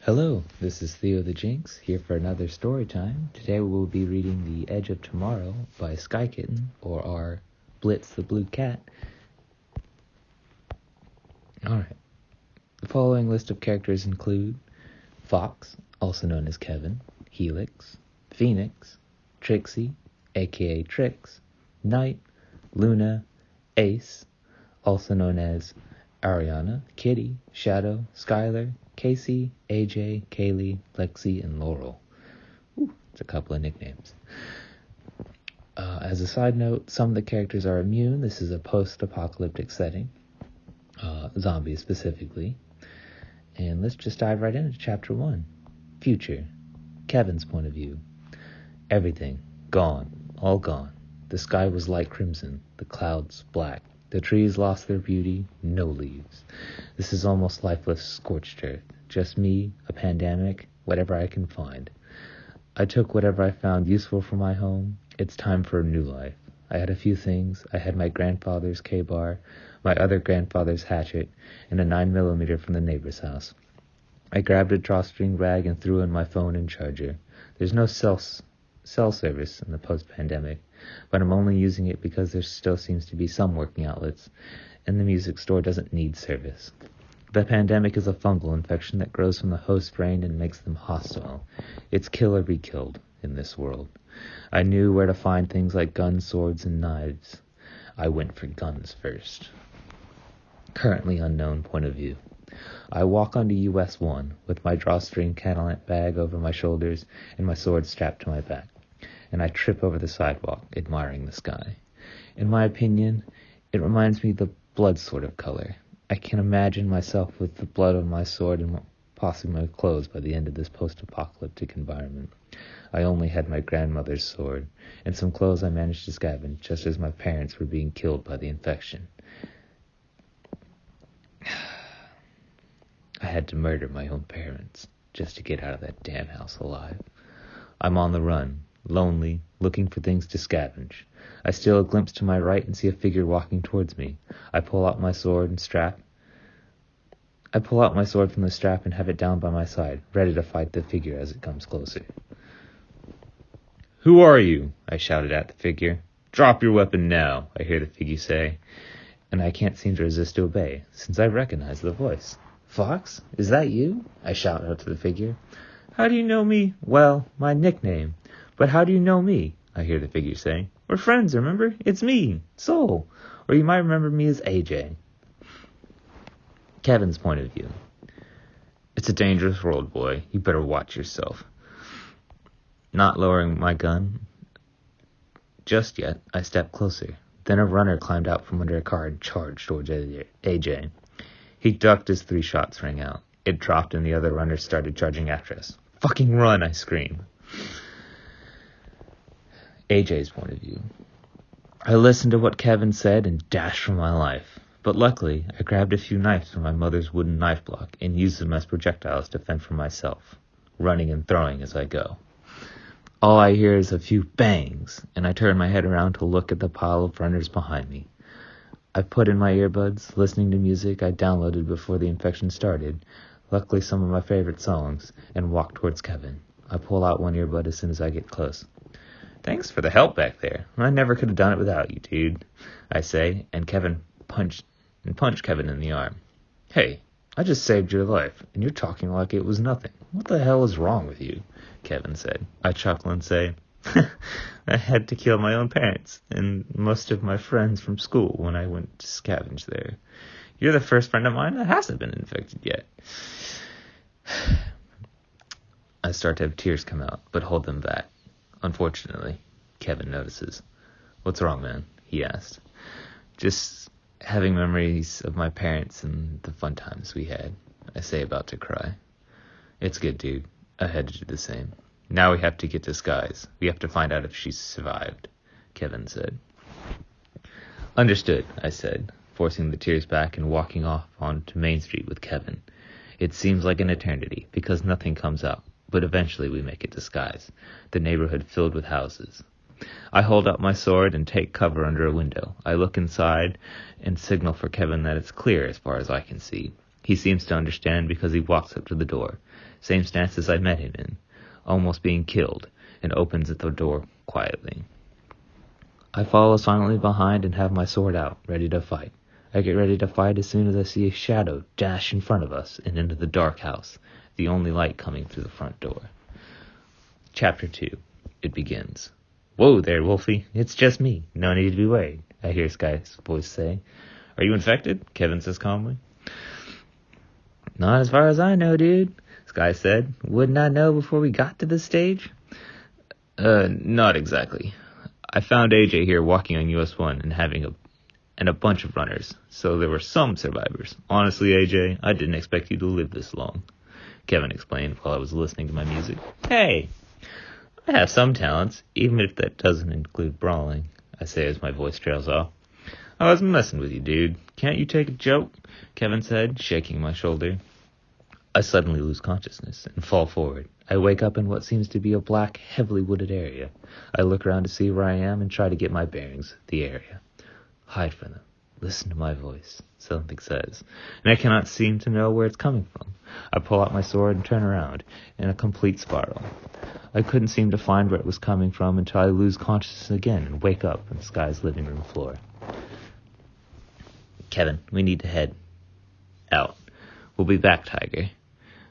Hello, this is Theo the Jynx, here for another story time. Today we will be reading The Edge of Tomorrow by SkyKitten, or our Blitz the Blue Cat. Alright, the following list of characters include Fox, also known as Kevin, Helix, Phoenix, Trixie, aka Trix, Knight, Luna, Ace, also known as Ariana, Kitty, Shadow, Skylar, Casey, AJ, Kaylee, Lexi, and Laurel. It's a couple of nicknames. As a side note, some of the characters are immune. This is a post-apocalyptic setting, zombies specifically. And let's just dive right into Chapter 1. Future. Kevin's point of view. Everything. Gone. All gone. The sky was light crimson. The clouds black. The trees lost their beauty. No leaves. This is almost lifeless, scorched earth. Just me, a pandemic, whatever I can find. I took whatever I found useful for my home. It's time for a new life. I had a few things. I had my grandfather's K-bar, my other grandfather's hatchet, and a 9mm from the neighbor's house. I grabbed a drawstring rag and threw in my phone and charger. There's no cell service in the post-pandemic, but I'm only using it because there still seems to be some working outlets, and the music store doesn't need service. The pandemic is a fungal infection that grows from the host brain and makes them hostile. It's kill or be killed in this world. I knew where to find things like guns, swords, and knives. I went for guns first. Currently unknown point of view. I walk onto US 1 with my drawstring Catalant bag over my shoulders and my sword strapped to my back, and I trip over the sidewalk, admiring the sky. In my opinion, it reminds me of the blood sort of color. I can imagine myself with the blood on my sword and possibly my clothes by the end of this post-apocalyptic environment. I only had my grandmother's sword, and some clothes I managed to scavenge just as my parents were being killed by the infection. I had to murder my own parents just to get out of that damn house alive. I'm on the run, lonely, looking for things to scavenge. I steal a glimpse to my right and see a figure walking towards me. I pull out my sword from the strap and have it down by my side, ready to fight the figure as it comes closer. "Who are you?" I shouted at the figure. "Drop your weapon now," I hear the figure say, and I can't seem to resist to obey, since I recognize the voice. "Fox, is that you?" I shout out to the figure. "How do you know me?" "Well, my nickname. But how do you know me?" I hear the figure say. "We're friends, remember? It's me, Soul. Or you might remember me as AJ. Kevin's point of view. "It's a dangerous world, boy. You better watch yourself." Not lowering my gun just yet, I stepped closer. Then a runner climbed out from under a car and charged towards AJ. He ducked as 3 shots rang out. It dropped and the other runners started charging after us. "Fucking run," I screamed. AJ's point of view. I listened to what Kevin said and dashed for my life. But luckily, I grabbed a few knives from my mother's wooden knife block and used them as projectiles to fend for myself, running and throwing as I go. All I hear is a few bangs, and I turn my head around to look at the pile of runners behind me. I put in my earbuds, listening to music I downloaded before the infection started, luckily some of my favorite songs, and walk towards Kevin. I pull out one earbud as soon as I get close. "Thanks for the help back there. I never could have done it without you, dude," I say, and punch Kevin in the arm. "Hey, I just saved your life, and you're talking like it was nothing. What the hell is wrong with you?" Kevin said. I chuckle and say, "I had to kill my own parents and most of my friends from school when I went to scavenge there. You're the first friend of mine that hasn't been infected yet." I start to have tears come out, but hold them back. Unfortunately, Kevin notices. "What's wrong, man?" he asked. "Just having memories of my parents and the fun times we had," I say, about to cry. "It's good, dude. I had to do the same. Now we have to get to Skies. We have to find out if she's survived," Kevin said. "Understood," I said, forcing the tears back and walking off onto Main Street with Kevin. It seems like an eternity, because nothing comes out, but eventually we make it to Skies, the neighborhood filled with houses. I hold up my sword and take cover under a window. I look inside and signal for Kevin that it's clear as far as I can see. He seems to understand because he walks up to the door. same stance as I met him in, almost being killed, and opens at the door quietly. I follow silently behind and have my sword out, ready to fight. I get ready to fight as soon as I see a shadow dash in front of us and into the dark house, the only light coming through the front door. Chapter 2. It begins. "Whoa there, Wolfie. It's just me. No need to be worried," I hear Sky's voice say. "Are you infected?" Kevin says calmly. "Not as far as I know, dude," Sky said. "Wouldn't I know before we got to this stage?" Not exactly. I found AJ here walking on US1 and a bunch of runners, so there were some survivors. Honestly, AJ, I didn't expect you to live this long," Kevin explained while I was listening to my music. "Hey, I have some talents, even if that doesn't include brawling," I say as my voice trails off. "I was messing with you, dude. Can't you take a joke?" Kevin said, shaking my shoulder. I suddenly lose consciousness and fall forward. I wake up in what seems to be a black, heavily wooded area. I look around to see where I am and try to get my bearings, the area. "Hide from them. Listen to my voice," something says, and I cannot seem to know where it's coming from. I pull out my sword and turn around, in a complete spiral. I couldn't seem to find where it was coming from until I lose consciousness again and wake up on Sky's living room floor. "Kevin, we need to head out. We'll be back, Tiger,"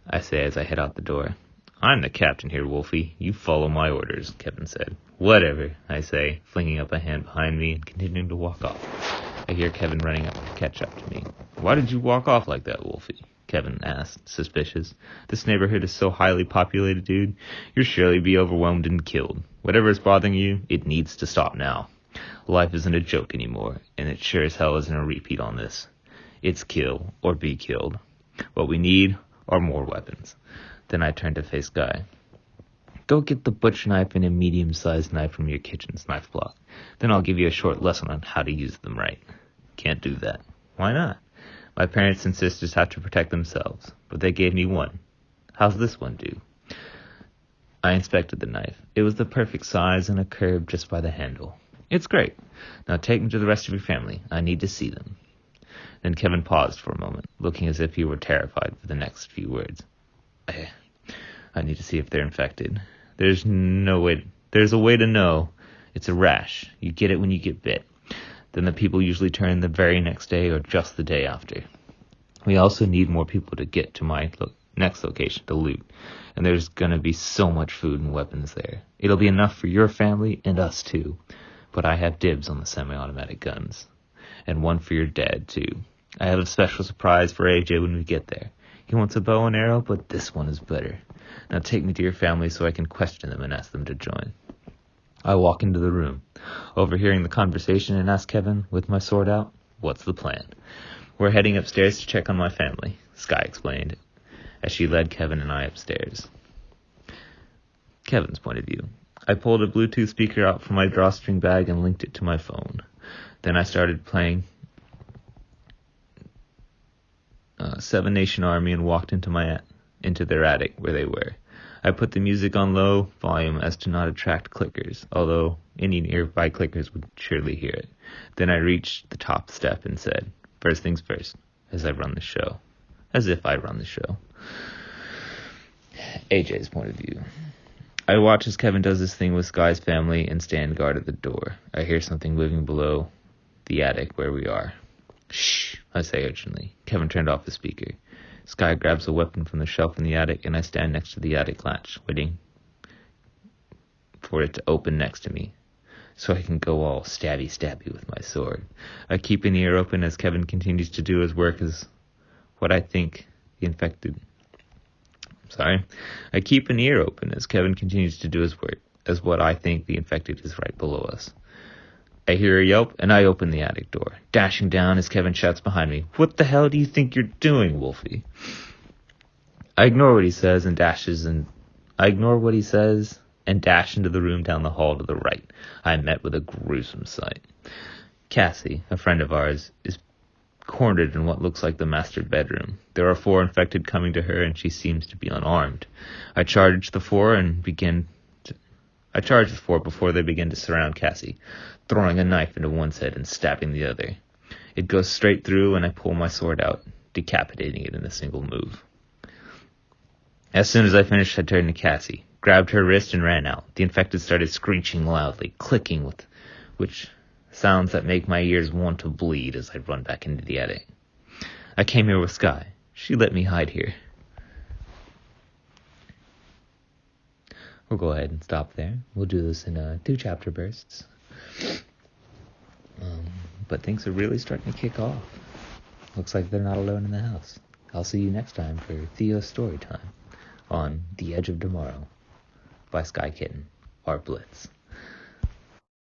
I say as I head out the door. "I'm the captain here, Wolfie. You follow my orders," Kevin said. "Whatever," I say, flinging up a hand behind me and continuing to walk off. I hear Kevin running up to catch up to me. "Why did you walk off like that, Wolfie?" Kevin asked, suspicious. "This neighborhood is so highly populated, dude. You'll surely be overwhelmed and killed. Whatever is bothering you, it needs to stop now. Life isn't a joke anymore, and it sure as hell isn't a repeat on this. It's kill or be killed. What we need are more weapons." Then I turn to face Guy. "Go get the butcher knife and a medium-sized knife from your kitchen's knife block. Then I'll give you a short lesson on how to use them right." "Can't do that." "Why not?" "My parents and sisters have to protect themselves, but they gave me one. How's this one do?" I inspected the knife. It was the perfect size and a curve just by the handle. "It's great. Now take them to the rest of your family. I need to see them." Then Kevin paused for a moment, looking as if he were terrified for the next few words. I need to see if they're infected. There's a way to know. It's a rash. You get it when you get bit. Then the people usually turn the very next day or just the day after. We also need more people to get to my next location to loot. And there's going to be so much food and weapons there. It'll be enough for your family and us too. But I have dibs on the semi-automatic guns. And one for your dad too. I have a special surprise for AJ when we get there. He wants a bow and arrow, but this one is better. Now take me to your family so I can question them and ask them to join. I walk into the room, overhearing the conversation, and ask Kevin, with my sword out, "What's the plan?" "We're heading upstairs to check on my family," Sky explained, as she led Kevin and I upstairs. Kevin's point of view. I pulled a Bluetooth speaker out from my drawstring bag and linked it to my phone. Then I started playing Seven Nation Army and walked into their attic where they were. I put the music on low volume as to not attract clickers, although any nearby clickers would surely hear it. Then I reached the top step and said, "First things first," as I run the show. As if I run the show. AJ's point of view. I watch as Kevin does this thing with Sky's family and stand guard at the door. I hear something moving below the attic where we are. "Shh," I say urgently. Kevin turned off the speaker. Sky grabs a weapon from the shelf in the attic, and I stand next to the attic latch, waiting for it to open next to me, so I can go all stabby with my sword. I keep an ear open as Kevin continues to do his work as what I think the infected... I keep an ear open as Kevin continues to do his work as what I think the infected is right below us. I hear a yelp, and I open the attic door, dashing down as Kevin shouts behind me, "What the hell do you think you're doing, Wolfie?" I ignore what he says and dash into the room down the hall to the right. I am met with a gruesome sight. Cassie, a friend of ours, is cornered in what looks like the master bedroom. There are 4 infected coming to her, and she seems to be unarmed. I charge the 4 before they begin to surround Cassie, throwing a knife into one's head and stabbing the other. It goes straight through, and I pull my sword out, decapitating it in a single move. As soon as I finished, I turned to Cassie, grabbed her wrist, and ran out. The infected started screeching loudly, clicking with which sounds that make my ears want to bleed as I run back into the attic. I came here with Sky. She let me hide here. We'll go ahead and stop there. We'll do this in 2 chapter bursts. But things are really starting to kick off. Looks like they're not alone in the house. I'll see you next time for Theo's story time on The Edge of Tomorrow by SkyKitten, Art Blitz.